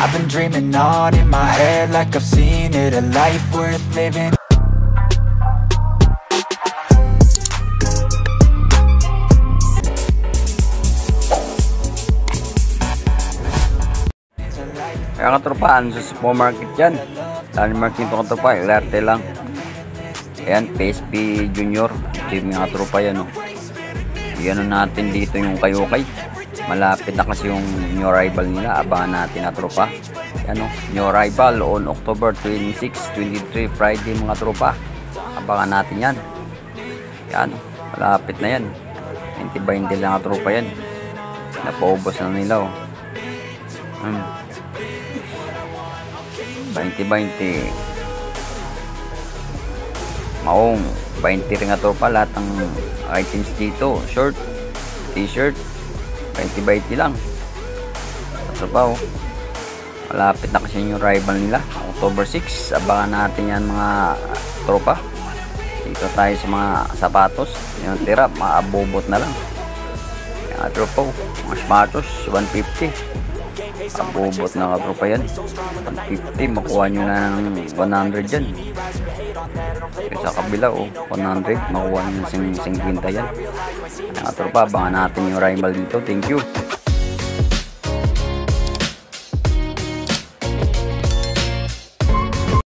I've been dreaming on in my head like I've seen it, a life worth living. Kaya katropaan sa supermarket yan. Dali market ito katropa, ilarte lang. Ayan, PSP Junior. Team nga katropa yan, oh. Iyan natin dito yung kayukay. Malapit na kasi yung new arrival nila. Abangan natin katropa. Ayan, oh, new arrival on October 26, 23, Friday mga tropa. Abangan natin yan. Ayan, malapit na yan. 20-20 lang katropa yan. Napaubos na nila, oh. 20-20 maong 20 rin nga tropa lahat ng items dito, short, t-shirt 20-20 lang tropa, oh. Malapit na kasi yung rival nila October 6, abangan natin yan mga tropa. Dito tayo sa mga sapatos, yung tira maabobot na lang yung tropa, oh. Mga sapatos 150 abobot na katropa yan. 150 makuha nyo na ng 100 dyan. Sa kabila, oh, 100 makuha nyo ng 50 yan. Katropa, abangan natin yung rival dito. Thank you.